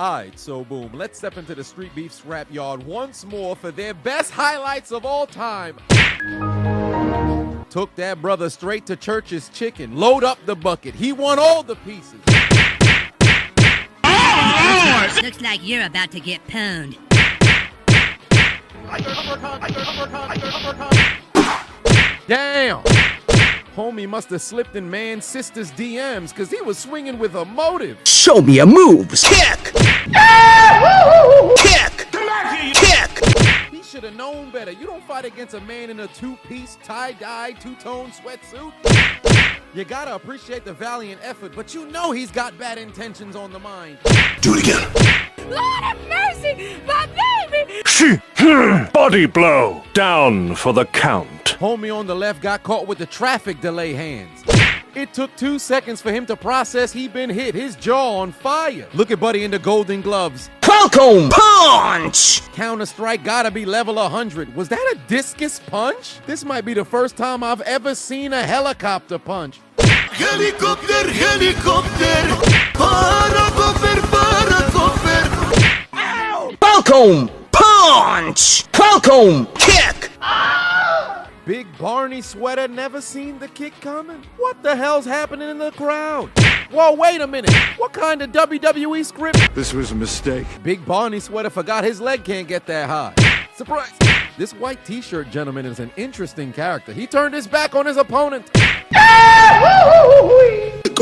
Alright, so boom, let's step into the street beef scrap yard once more for their best highlights of all time. Took that brother straight to Church's Chicken. Load up the bucket. He won all the pieces. Looks like you're about to get pwned. Damn! Homie must have slipped in man's sister's DMs because he was swinging with a motive. Show me your moves. Kick! Kick! Kick! He should have known better. You don't fight against a man in a two-piece, tie-dye, two-tone sweatsuit. You gotta appreciate the valiant effort, but you know he's got bad intentions on the mind. Do it again. Lord have mercy, my baby! Body blow. Down for the count. Homie on the left got caught with the traffic delay hands. It took 2 seconds for him to process he'd been hit, his jaw on fire. Look at Buddy in the golden gloves. Welcome punch! Counter-strike gotta be level 100. Was that a discus punch? This might be the first time I've ever seen a helicopter punch. Helicopter, helicopter! Paracopter, paracopter! Ow! Welcome punch! Welcome kick! Big Barney sweater never seen the kick coming? What the hell's happening in the crowd? Whoa, wait a minute. What kind of WWE script? This was a mistake. Big Barney sweater forgot his leg can't get that high. Surprise! This white t-shirt gentleman is an interesting character. He turned his back on his opponent. Come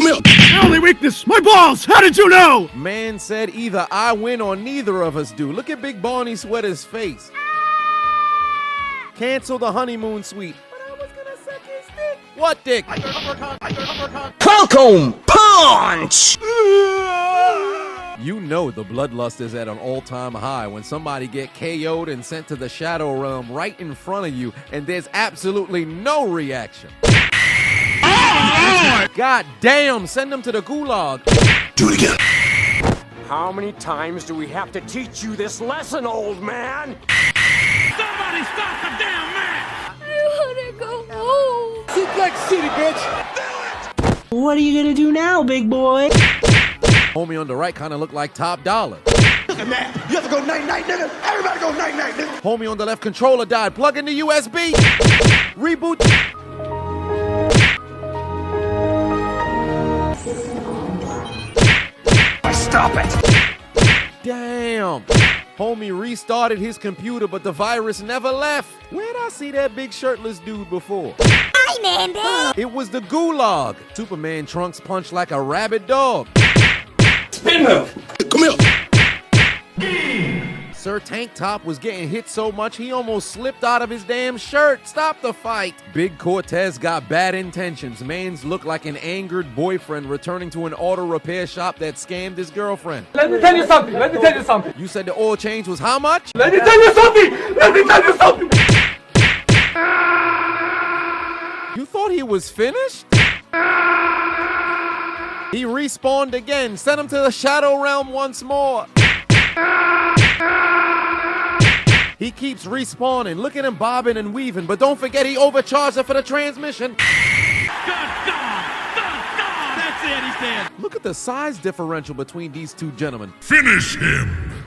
here! My only weakness, my balls! How did you know? Man said either I win or neither of us do. Look at Big Barney sweater's face. Cancel the honeymoon suite. But I was gonna suck his dick. What dick? Welcome punch! You know the bloodlust is at an all-time high when somebody get KO'd and sent to the Shadow Realm right in front of you and there's absolutely no reaction. God damn, send them to the gulag. Do it again. How many times do we have to teach you this lesson, old man? Somebody stop the damn man! I wanna go home. Suplex City, bitch! What are you gonna do now, big boy? Homie on the right kind of looked like Top Dollar. Listen, man, you have to go night-night, nigga. Everybody go night-night, nigga. Homie on the left controller died. Plug in the USB. Reboot. Stop it! Damn. Homie restarted his computer, but the virus never left. Where'd I see that big shirtless dude before? Hi, Mandy! It was the gulag. Superman Trunks punched like a rabid dog. Spin move. Come here! Sir Tank Top was getting hit so much he almost slipped out of his damn shirt. Stop the fight. Big Cortez got bad intentions. Mans looked like an angered boyfriend returning to an auto repair shop that scammed his girlfriend. Let me tell you something. You said the oil change was how much? Let me tell you something. You thought he was finished? He respawned again. Sent him to the Shadow Realm once more. He keeps respawning. Look at him bobbing and weaving, but don't forget he overcharged her for the transmission. That's it, he's dead. Look at the size differential between these two gentlemen. Finish him!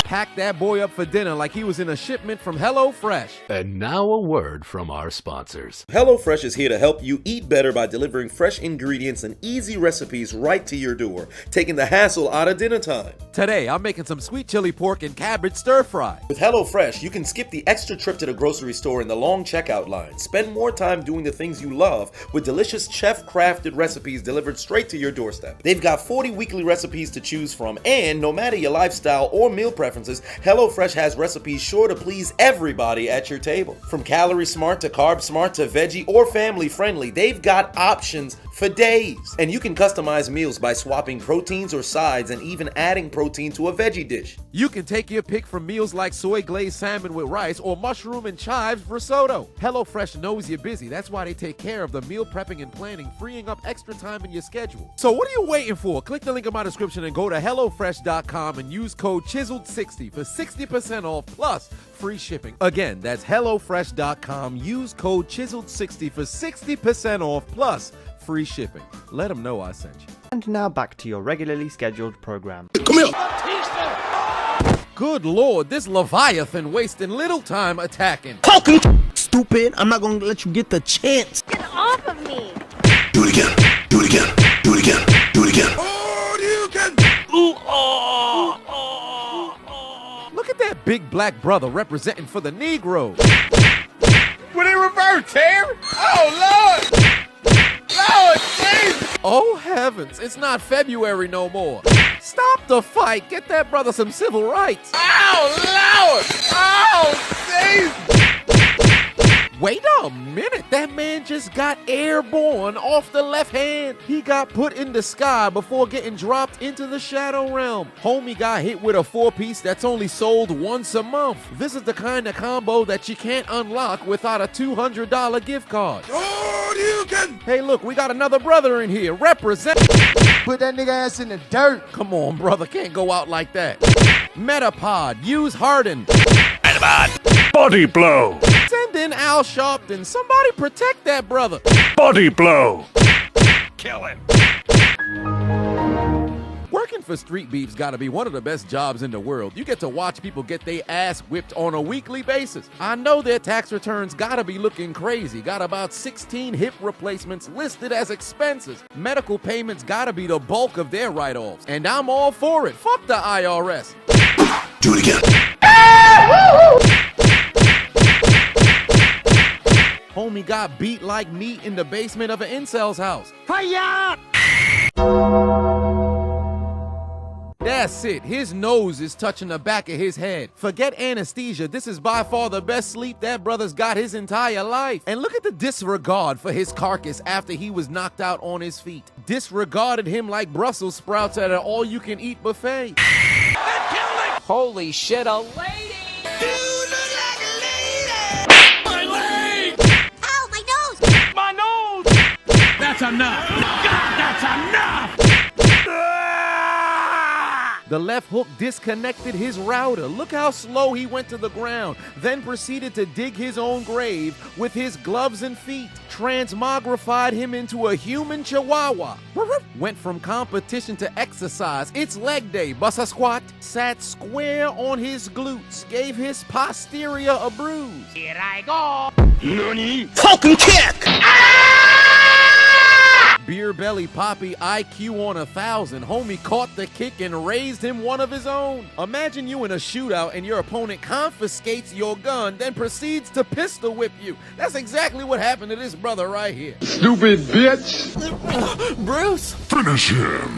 Packed that boy up for dinner like he was in a shipment from HelloFresh. And now a word from our sponsors. HelloFresh is here to help you eat better by delivering fresh ingredients and easy recipes right to your door, taking the hassle out of dinner time. Today, I'm making some sweet chili pork and cabbage stir fry. With HelloFresh, you can skip the extra trip to the grocery store and the long checkout line. Spend more time doing the things you love with delicious chef-crafted recipes delivered straight to your doorstep. They've got 40 weekly recipes to choose from, and no matter your lifestyle or meal preferences, HelloFresh has recipes sure to please everybody at your table. From calorie smart to carb smart to veggie or family friendly, they've got options for days. And you can customize meals by swapping proteins or sides and even adding protein to a veggie dish. You can take your pick from meals like soy glazed salmon with rice or mushroom and chives risotto. HelloFresh knows you're busy. That's why they take care of the meal prepping and planning, freeing up extra time in your schedule. So what are you waiting for? Click the link in my description and go to HelloFresh.com and use code Chiseled60 for 60% off plus free shipping. Again, that's HelloFresh.com. Use code Chiseled60 for 60% off plus free shipping. Let them know I sent you. And now back to your regularly scheduled program. Come here. Good lord, this Leviathan wasting little time attacking. Talking. Stupid. I'm not gonna let you get the chance. Get off of me! Do it again. Do it again. Do it again. Do it again. Oh, you can. Ooh, Look at that big black brother representing for the Negroes. Would he revert, Tim? Oh, Lord! Lord, Jesus! Oh heavens, it's not February no more. Stop the fight, get that brother some civil rights. Oh, Lord! Oh, Jesus! Wait a minute, that man just got airborne off the left hand. He got put in the sky before getting dropped into the shadow realm. Homie got hit with a 4-piece that's only sold once a month. This is the kind of combo that you can't unlock without a $200 gift card. Oh, you can. Hey look, we got another brother in here, represent. Put that nigga ass in the dirt. Come on, brother, can't go out like that. Metapod, use Harden. Body blow. Send in Al Sharpton. Somebody protect that brother. Body blow. Kill him. Working for Street Beef's gotta be one of the best jobs in the world. You get to watch people get their ass whipped on a weekly basis. I know their tax returns gotta be looking crazy. Got about 16 hip replacements listed as expenses. Medical payments gotta be the bulk of their write-offs. And I'm all for it. Fuck the IRS. Do it again. Homie got beat like meat in the basement of an incel's house. Fire! That's it. His nose is touching the back of his head. Forget anesthesia. This is by far the best sleep that brother's got his entire life. And look at the disregard for his carcass after he was knocked out on his feet. Disregarded him like Brussels sprouts at an all-you-can-eat buffet. Holy shit, a lady! Ow, my nose! My nose! That's enough! God, that's enough! The left hook disconnected his router. Look how slow he went to the ground, then proceeded to dig his own grave with his gloves and feet. Transmogrified him into a human chihuahua. Went from competition to exercise. It's leg day, bust a squat. Sat square on his glutes. Gave his posterior a bruise. Here I go! Nani? Falcon kick. Beer belly Poppy IQ on 1,000. Homie caught the kick and raised him one of his own. Imagine you in a shootout and your opponent confiscates your gun, then proceeds to pistol whip you. That's exactly what happened to this brother right here. Stupid bitch. Bruce! Finish him.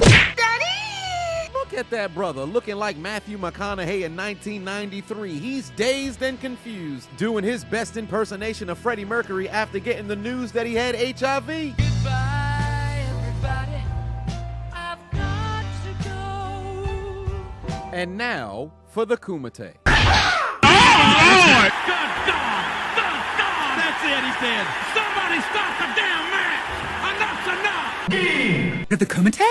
Look at that brother looking like Matthew McConaughey in 1993. He's dazed and confused, doing his best impersonation of Freddie Mercury after getting the news that he had HIV. Goodbye, everybody. I've got to go. And now for the Kumite. Lord! Good dog! Good dog! That's it, he said. Somebody stop the damn match! Enough's enough! The Kumite?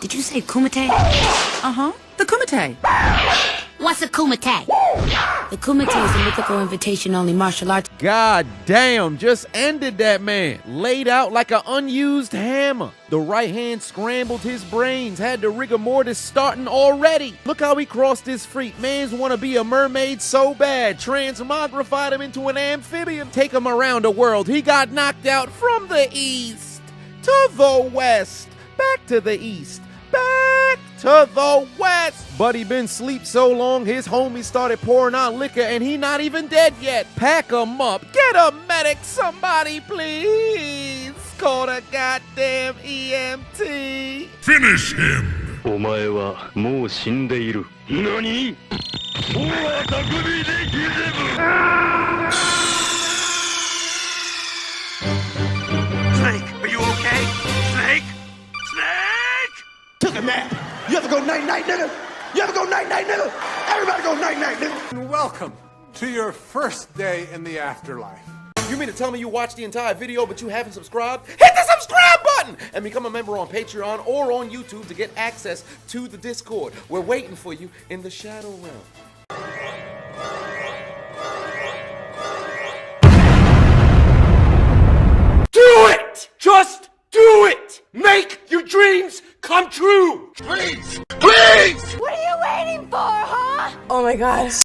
Did you say kumite? Uh-huh. The Kumite. What's a kumite? The Kumite is a mythical invitation-only martial arts. God damn, just ended that man. Laid out like an unused hammer. The right hand scrambled his brains, had the rigor mortis starting already. Look how he crossed his feet. Mans want to be a mermaid so bad. Transmogrified him into an amphibian. Take him around the world. He got knocked out from the east to the west. Back to the east. Back to the west. But he been sleep so long, his homies started pouring out liquor and he not even dead yet. Pack him up. Get a medic, somebody please. Call the goddamn EMT. Finish him. お前はもう死んでいる。何？大は匠でギゼブ。Snake, are you okay? Snake? Snake! Took a nap. You ever go night-night, nigga? You ever go night-night, nigga? Everybody go night-night, nigga. Welcome to your first day in the afterlife. You mean to tell me you watched the entire video but you haven't subscribed? Hit the subscribe button and become a member on Patreon or on YouTube to get access to the Discord. We're waiting for you in the Shadow Realm. Do it! Just do it! Make your dreams 2, please! Please! What are you waiting for, huh? Oh my god.